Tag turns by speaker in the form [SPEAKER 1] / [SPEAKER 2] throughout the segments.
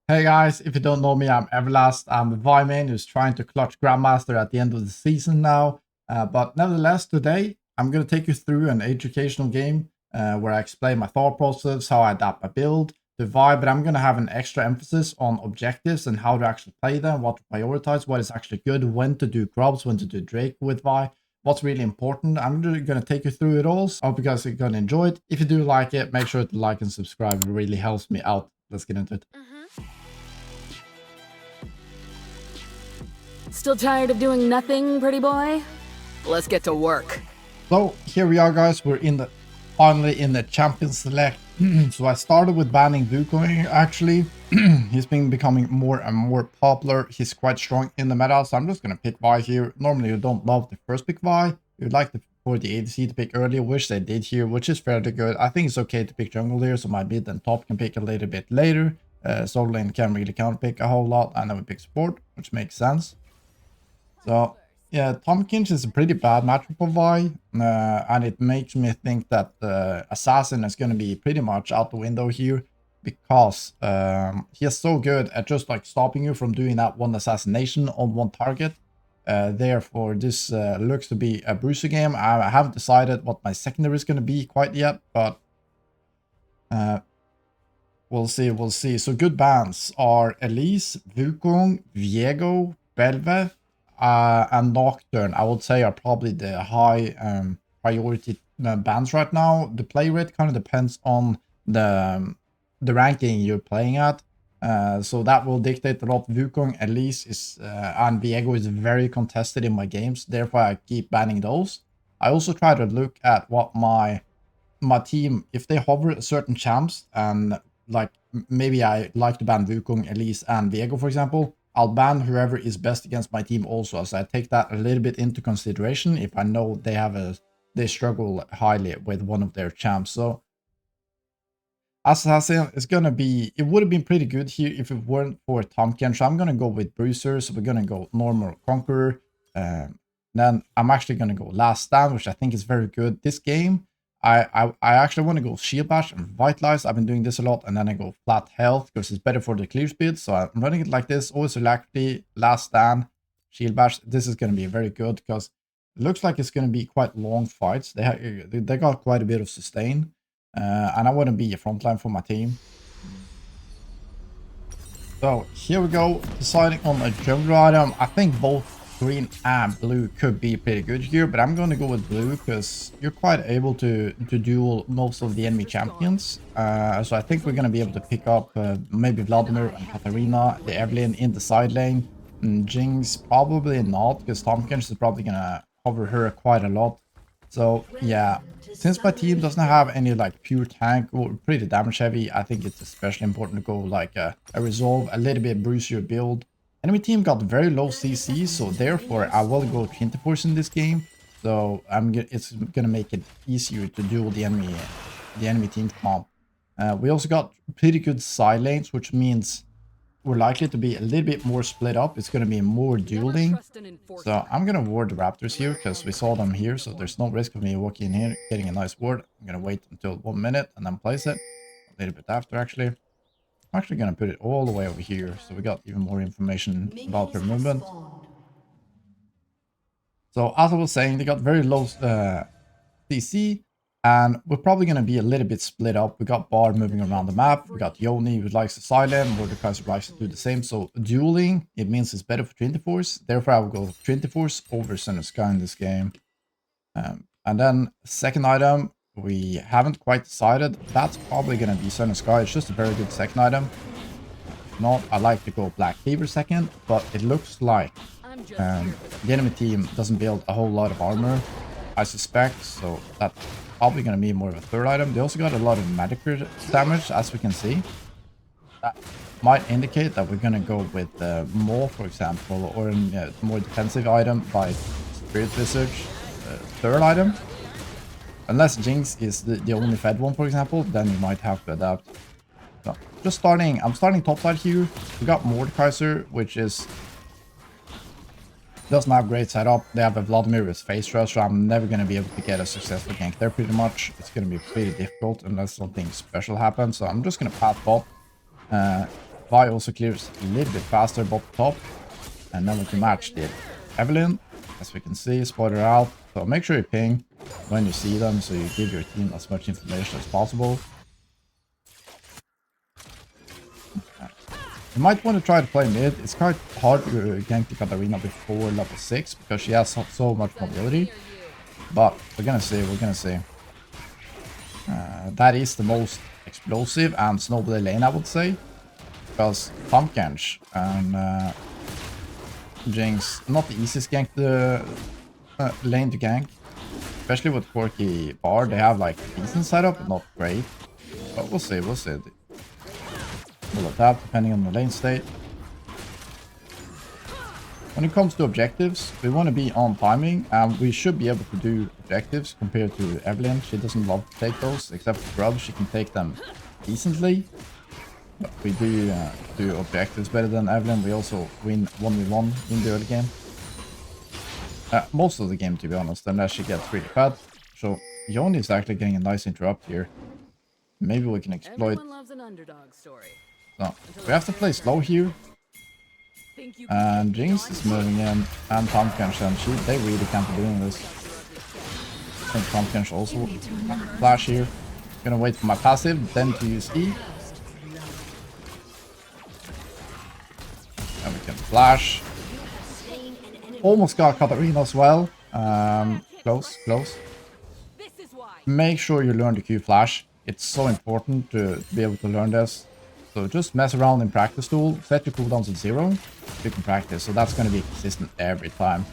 [SPEAKER 1] Hey guys, if you don't know me, I'm Everlast. I'm a Vi main who's trying to clutch Grandmaster at the end of the season now. But nevertheless, today I'm going to take you through an educational game where I explain my thought process, how I adapt my build to Vi, but I'm going to have an extra emphasis on objectives and how to actually play them, what to prioritize, what is actually good, when to do grubs, when to do Drake with Vi, what's really important. I'm going to take you through it all. So I hope you guys are going to enjoy it. If you do like it, make sure to like and subscribe. It really helps me out. Let's get into it.
[SPEAKER 2] Still tired of doing nothing, pretty boy?
[SPEAKER 3] Let's get to work.
[SPEAKER 1] So here we are, guys. We're finally in the champion select. So I started with banning Wukong. Actually, he's been becoming more and more popular. He's quite strong in the meta, so I'm just gonna pick Vi here. Normally, you don't love the first pick Vi. You'd like for the ADC to pick earlier, which they did here, which is fairly good. I think it's okay to pick jungle here, so my mid and top can pick a little bit later. Solo lane can't really counter pick a whole lot, and then we pick support, which makes sense. So yeah, Tompkins is a pretty bad matchup for Vi, and it makes me think that Assassin is going to be pretty much out the window here because he is so good at just like stopping you from doing that one assassination on one target. Therefore, this looks to be a bruiser game. I haven't decided what my secondary is going to be quite yet, but we'll see. We'll see. So good bans are Elise, Wukong, Viego, Belve, and Nocturne, I would say, are probably the high priority bans right now. The play rate kind of depends on the ranking you're playing at. So that will dictate a lot. Wukong, Elise, and Viego is very contested in my games. Therefore, I keep banning those. I also try to look at what my team, if they hover certain champs, and like maybe I like to ban Wukong, Elise, and Viego, for example, I'll ban whoever is best against my team also. So I take that a little bit into consideration if I know they struggle highly with one of their champs. So Assassin is gonna be, it would have been pretty good here if it weren't for Tompkins. So I'm gonna go with Bruiser. So we're gonna go normal Conqueror. Then I'm actually gonna go Last Stand, which I think is very good. This game, I actually want to go Shield Bash and Vitalize. I've been doing this a lot, and then I go Flat Health because it's better for the clear speed. So I'm running it like this: always Alacrity, Last Stand, Shield Bash. This is going to be very good because it looks like it's going to be quite long fights. They got quite a bit of sustain, and I want to be a frontline for my team. So here we go, deciding on a jungle item. I think both green and blue could be pretty good here, but I'm going to go with blue because you're quite able to duel most of the enemy champions. So I think we're going to be able to pick up maybe Vladimir and Katarina, the Evelyn in the side lane. And Jinx probably not, because Tompkins is probably going to cover her quite a lot. So yeah, since my team doesn't have any like pure tank or pretty damage heavy, I think it's especially important to go like a resolve, a little bit bruise your build. Enemy team got very low CC, so therefore I will go Trinity Force in this game. So it's gonna make it easier to duel the enemy team comp. We also got pretty good side lanes, which means we're likely to be a little bit more split up. It's gonna be more dueling. So I'm gonna ward the Raptors here because we saw them here, so there's no risk of me walking in here getting a nice ward. I'm gonna wait until 1 minute and then place it. A little bit after, actually. I'm actually going to put it all the way over here, so we got even more information about their movement. So as I was saying, they got very low CC, and we're probably going to be a little bit split up. We got Bard moving around the map, we got Yoni who likes to silent, Mordekaiser likes to do the same. So dueling, it means it's better for Trinity Force. Therefore, I will go Trinity Force over Center Sky in this game. And then second item, we haven't quite decided. That's probably going to be Sun and Sky. It's just a very good second item. If not, I like to go Black Cleaver second, but it looks like the enemy team doesn't build a whole lot of armor, I suspect, so that's probably going to be more of a third item. They also got a lot of magic damage, as we can see. That might indicate that we're going to go with Maw, for example, or a more defensive item by Spirit Visage, third item. Unless Jinx is the only fed one, for example, then you might have to adapt. So, I'm starting top side here. We got Mordekaiser, which doesn't have great setup. They have a Vladimir with face rush, so I'm never going to be able to get a successful gank there pretty much. It's going to be pretty difficult unless something special happens. So I'm just going to path bot. Vi also clears a little bit faster bot top. And then we can match the Evelyn. As we can see, spoiler out. So make sure you ping when you see them so you give your team as much information as possible. You might want to try to play mid. It's quite hard to gank the Katarina before level 6 because she has so much mobility. But we're gonna see, we're gonna see. That is the most explosive and snowball lane, I would say. Because Pumpkinch and Jinx, not the easiest gank lane to gank. Especially with Quirky Bar, they have like decent setup, but not great. But we'll see, we'll see. We'll adapt depending on the lane state. When it comes to objectives, we want to be on timing, and we should be able to do objectives compared to Evelyn. She doesn't love to take those, except for Grub, she can take them decently. But we do objectives better than Evelyn. We also win 1v1 in the early game. Most of the game, to be honest, unless she gets really fat. So Yoni is actually getting a nice interrupt here. Maybe we can exploit.
[SPEAKER 2] Everyone loves an underdog story.
[SPEAKER 1] So we have to play slow here. And Jinx is moving in, and Pumpkinch, and they really can't be doing this. I think Pumpkinch also flash here. Gonna wait for my passive, then to use E. And we can flash. Almost got Katarina as well. Close, close. Make sure you learn the Q flash. It's so important to be able to learn this. So just mess around in practice tool, set your cooldowns at 0, you can practice. So that's going to be consistent every time.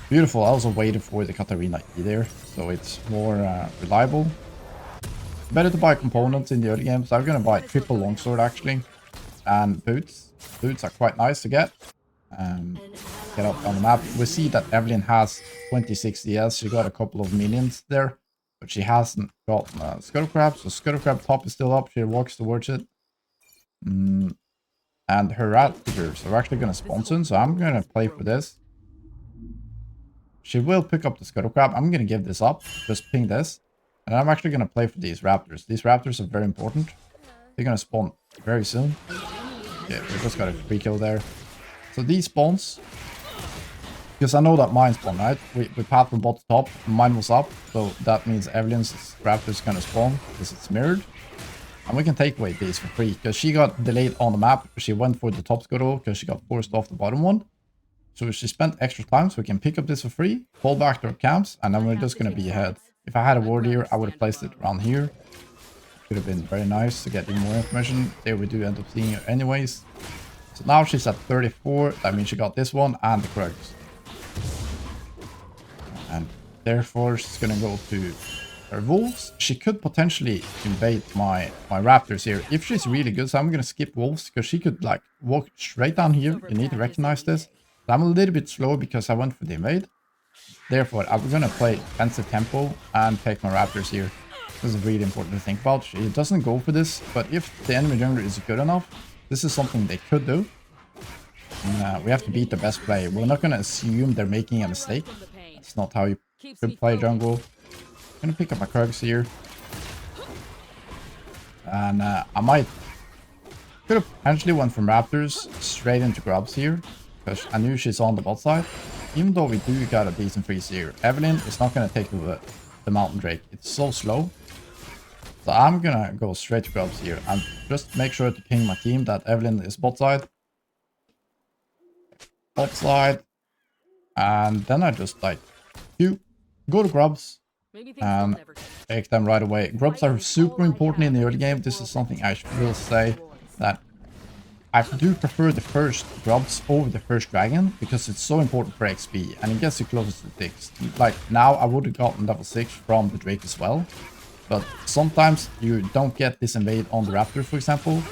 [SPEAKER 1] Beautiful. I also waited for the Katarina E there, so it's more reliable. Better to buy components in the early game, so I'm going to buy triple longsword actually. And boots. Boots are quite nice to get. Get up on the map. We see that Evelyn has 26 DS. She got a couple of minions there. But she hasn't gotten Scuttle Crab, so Scuttle Crab top is still up. She walks towards it. And her Raptors are actually going to spawn soon, so I'm going to play for this. She will pick up the Scuttle Crab. I'm going to give this up. Just ping this. And I'm actually going to play for these Raptors. These Raptors are very important. They're going to spawn very soon. Yeah, we just got a free kill there. So these spawns... Because I know that mine spawned, right? We path from bot to top, mine was up, so that means Evelyn's Raptor is gonna spawn, because it's mirrored. And we can take away these for free, because she got delayed on the map. She went for the top scuttle, because she got forced off the bottom one. So she spent extra time, so we can pick up this for free, fall back to our camps, and then we're just gonna be ahead. If I had a ward here, I would have placed it around here. Could have been very nice to get even more information. There we do end up seeing her anyways. So now she's at 34, that means she got this one and the Krugs. And therefore she's gonna go to her wolves. She could potentially invade my raptors here if she's really good. So I'm gonna skip wolves because she could like walk straight down here. You need to recognize this. So I'm a little bit slow because I went for the invade. Therefore I'm gonna play defensive tempo and take my raptors here. This is really important to think about. She doesn't go for this, but if the enemy jungler is good enough, this is something they could do. We have to beat the best play. We're not gonna assume they're making a mistake. That's not how you should play jungle. I'm gonna pick up my Krugs here. And I might... Could have potentially went from Raptors straight into Grubs here. Because I knew she's on the bot side. Even though we do got a decent freeze here. Evelyn is not gonna take the Mountain Drake. It's so slow. So I'm gonna go straight to Grubs here. And just make sure to ping my team that Evelyn is bot side. Bot side. And then I just like... Go to Grubs and take them right away. Grubs are super important in the early game. This is something I will say that I do prefer the first Grubs over the first Dragon because it's so important for XP and it gets you closer to the 6. Like now I would have gotten level 6 from the Drake as well. But sometimes you don't get this invade on the Raptor, for example.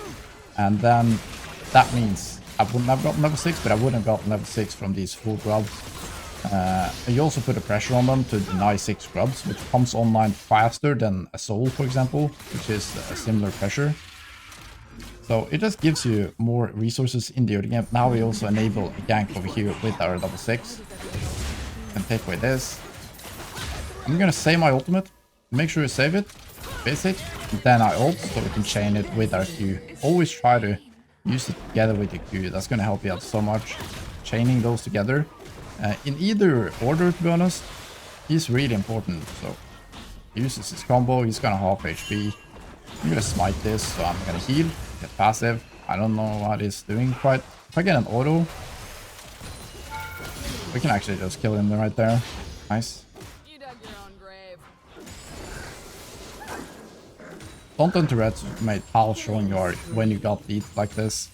[SPEAKER 1] And then that means I wouldn't have gotten level 6, but I wouldn't have gotten level 6 from these full Grubs. You also put a pressure on them to deny 6 Grubs, which comes online faster than a Soul, for example, which is a similar pressure. So it just gives you more resources in the early game. Now we also enable a gank over here with our level 6. Can take away this. I'm gonna save my ultimate. Make sure you save it. Base it. then I ult, so we can chain it with our Q. Always try to use it together with the Q. That's gonna help you out so much. Chaining those together. In either order, to be honest, he's really important. So he uses his combo, he's gonna half HP. I'm gonna smite this, so I'm gonna heal, get passive. I don't know what he's doing quite. If I get an auto, we can actually just kill him right there. Nice.
[SPEAKER 3] You dug your own grave.
[SPEAKER 1] Don't underestimate how strong you are when you got beat like this.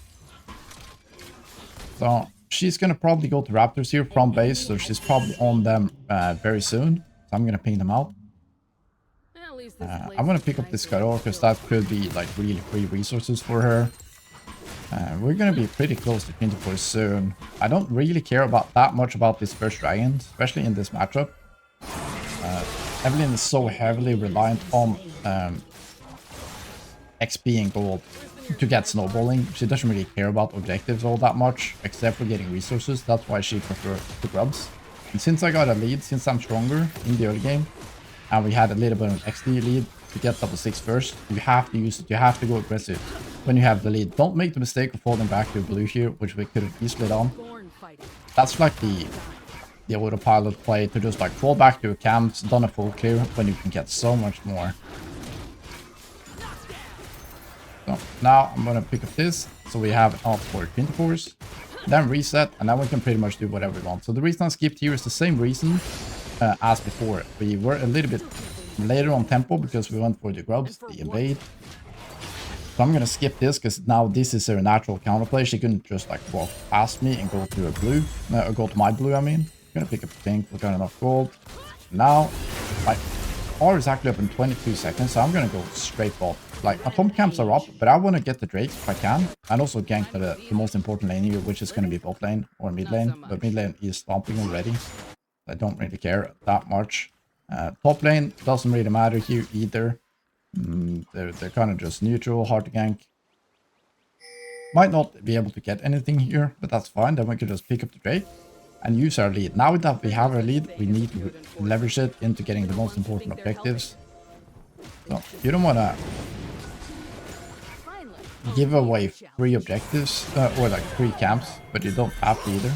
[SPEAKER 1] So she's gonna probably go to Raptors here from base, so she's probably on them very soon. So I'm gonna ping them out.
[SPEAKER 3] At least this place
[SPEAKER 1] I'm gonna
[SPEAKER 3] is
[SPEAKER 1] pick up
[SPEAKER 3] nice
[SPEAKER 1] this
[SPEAKER 3] and
[SPEAKER 1] cutter because that could be like really free resources for her. We're gonna be pretty close to 24 soon. I don't really care about that much about this first dragon, especially in this matchup. Evelyn is so heavily reliant on XP and gold to get snowballing. She doesn't really care about objectives all that much, except for getting resources. That's why she prefers the grubs. And since I got a lead, since I'm stronger in the early game, and we had a little bit of an XD lead to get level 6 first, you have to use it. You have to go aggressive when you have the lead. Don't make the mistake of falling back to blue here, which we could have easily done. That's like the autopilot play, to just like fall back to your camps, done a full clear when you can get so much more. So now I'm gonna pick up this, so we have out for 24s, then reset, and then we can pretty much do whatever we want. So the reason I skipped here is the same reason as before. We were a little bit later on tempo because we went for the grubs, the invade. So I'm gonna skip this because now this is her natural counterplay. She couldn't just like walk past me and go to her blue, or go to my blue, I mean. I'm gonna pick up pink, we got enough gold. Now my R is actually up in 22 seconds, so I'm gonna go straight bot. Like, my top camps are up, but I want to get the Drake if I can, and also gank the most important lane here, which is going to be bot lane or mid lane. But mid lane is stomping already. I don't really care that much. Top lane doesn't really matter here either. They're kind of just neutral, hard to gank. Might not be able to get anything here, but that's fine. Then we can just pick up the Drake and use our lead. Now that we have our lead, we need to leverage it into getting the most important objectives. So you don't want to give away free objectives or like free camps, but you don't have to either.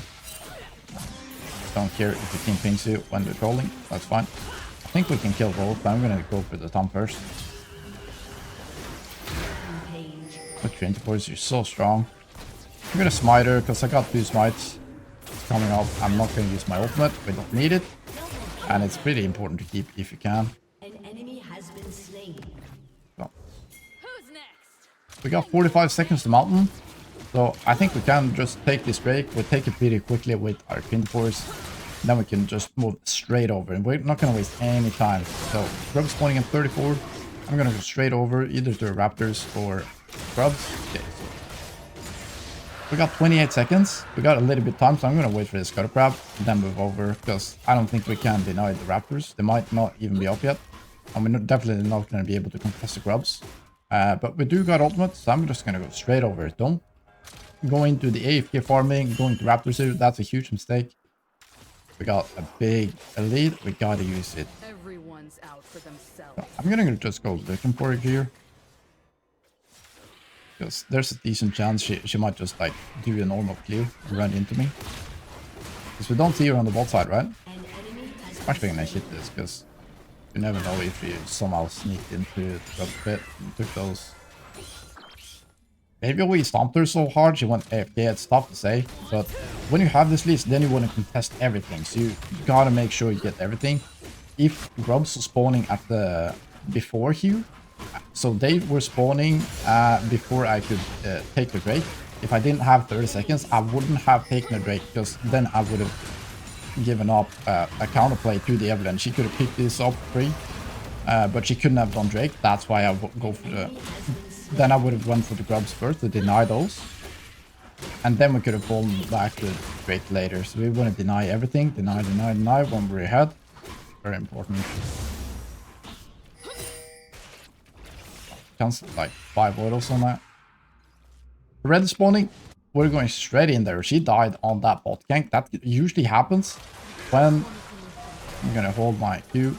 [SPEAKER 1] Don't care if the team pings you when they're trolling, that's fine. I think we can kill both, but I'm gonna go for the Tom first. With 24s, you're so strong. I'm gonna smite her because I got 2 smites coming up. I'm not gonna use my ultimate, we don't need it. And it's pretty important to keep if you can.
[SPEAKER 4] An enemy has been slain.
[SPEAKER 1] So.
[SPEAKER 3] Who's next?
[SPEAKER 1] We got 45 seconds to mountain, so I think we can just take this break. We'll take it pretty quickly with our pin force. Then we can just move straight over, and we're not going to waste any time. So grub spawning in 34. I'm going to go straight over either to Raptors or grubs. Okay, so we got 28 seconds. We got a little bit of time, so I'm going to wait for this cutter crab and then move over, because I don't think we can deny the Raptors. They might not even be up yet. And we're definitely not going to be able to contest the grubs. But we do got ultimate, so I'm just going to go straight over it. Don't go into the AFK farming, going to Raptors here. That's a huge mistake. We got a big lead. We got to use it.
[SPEAKER 3] Everyone's out for themselves.
[SPEAKER 1] So I'm going to just go looking for it here. Because there's a decent chance she might just like do a normal clear and run into me. Because we don't see her on the bot side, right? I'm actually going to hit this because you never know if you somehow sneaked into the pit and took those. Maybe we stomped her so hard she went AFK, it's tough to say. But when you have this list, then you want to contest everything. So you gotta make sure you get everything. If grubs are spawning at the before Hugh, so they were spawning before I could take the Drake. If I didn't have 30 seconds, I wouldn't have taken the Drake, because then I would have given up a counterplay to the Evelyn. She could have picked this up free, but she couldn't have done Drake. That's why I would go for the... Then I would have went for the grubs first to deny those. And then we could have fallen back to Drake later. So we want to deny everything. Deny when we're ahead. Very important. Cancel like 5 vitals on that. Red spawning. We're going straight in there. She died on that bot gank. That usually happens when... I'm gonna hold my Q.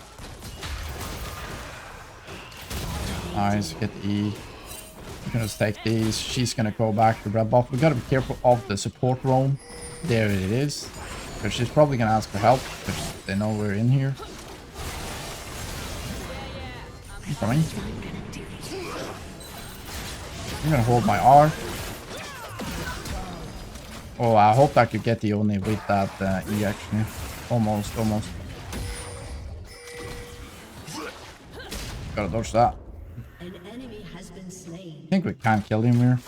[SPEAKER 1] Nice, get the E. We're gonna take these. She's gonna go back to red buff. We gotta be careful of the support roam. There it is. Because she's probably gonna ask for help because they know we're in here. I'm coming. I'm gonna hold my R. Oh, I hope I could get the Oni with that E actually. Almost, almost. Gotta dodge that.
[SPEAKER 4] An enemy has been slain.
[SPEAKER 1] I think we can kill him here.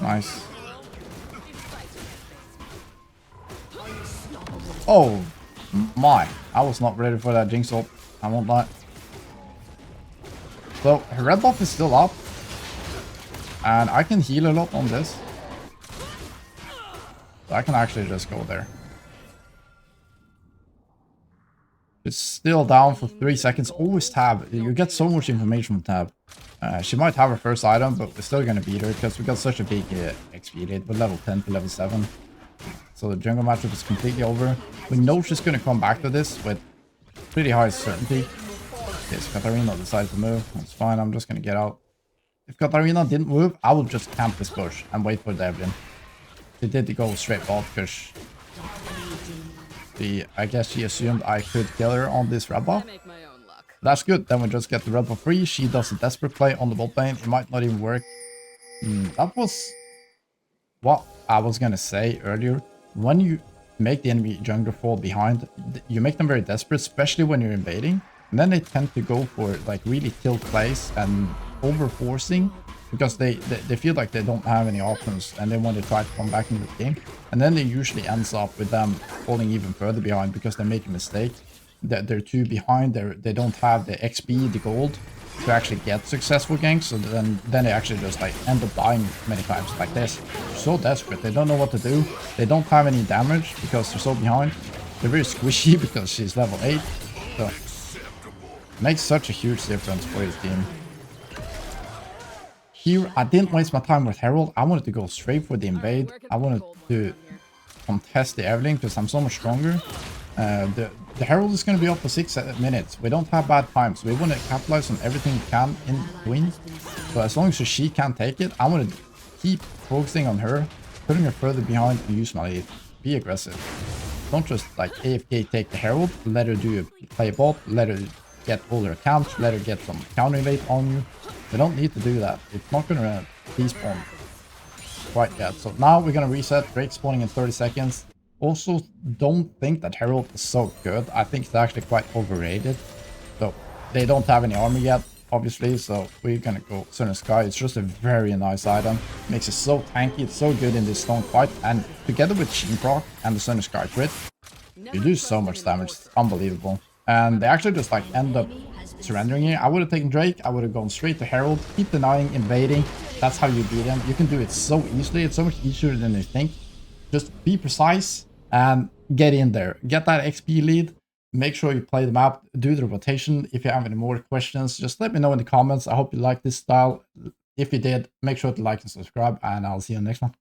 [SPEAKER 1] Nice. Oh my, I was not ready for that Jinx ult. I won't lie. So her red buff is still up. And I can heal a lot on this. So I can actually just go there. It's still down for 3 seconds. Always tab. You get so much information from tab. She might have her first item, but we're still gonna beat her because we got such a big XP lead. We're level 10 to level 7. So the jungle matchup is completely over. We know she's gonna come back to this with pretty high certainty. Yes, Katarina decided to move. That's fine, I'm just gonna get out. If Katarina didn't move, I would just camp this bush and wait for Devlin. She did go straight bot because I guess she assumed I could kill her on this red buff.
[SPEAKER 3] I make my own luck.
[SPEAKER 1] That's good. Then we just get the red buff free. She does a desperate play on the bot lane. It might not even work. That was what I was gonna say earlier. When you make the enemy jungler fall behind, you make them very desperate, especially when you're invading. And then they tend to go for like really tilt plays and over forcing because they feel like they don't have any options and they want to try to come back into the game. And then it usually ends up with them falling even further behind because they make a mistake. They're too behind. They don't have the XP, the gold to actually get successful ganks. So then they actually just like end up dying many times like this. They're so desperate. They don't know what to do. They don't have any damage because they're so behind. They're very squishy because she's level 8. So it makes such a huge difference for his team. Here, I didn't waste my time with Herald. I wanted to go straight for the invade. I wanted to contest the Evelyn because I'm so much stronger. The Herald is going to be up for 6 minutes. We don't have bad times. We want to capitalize on everything we can in between. So as long as she can't take it, I want to keep focusing on her, putting her further behind and use my lead. Be aggressive. Don't just like AFK take the Herald. Let her do a play bot. Let her get all her camps. Let her get some counter invade on you. We don't need to do that. It's not going to despawn quite yet. So now we're going to reset. Drake spawning in 30 seconds. Also, don't think that Herald is so good. I think it's actually quite overrated. So they don't have any armor yet, obviously. So we're going to go Sun and Sky. It's just a very nice item. Makes it so tanky. It's so good in this stone fight. And together with Sheen proc and the Sun and Sky crit, you do so much damage. It's unbelievable. And they actually just like end up surrendering here. I would have taken Drake. I would have gone straight to Herald. Keep denying, invading. That's how you beat him. You can do it so easily. It's so much easier than you think. Just be precise and get in there. Get that XP lead. Make sure you play the map. Do the rotation. If you have any more questions, just let me know in the comments. I hope you like this style. If you did, make sure to like and subscribe, and I'll see you in the next one.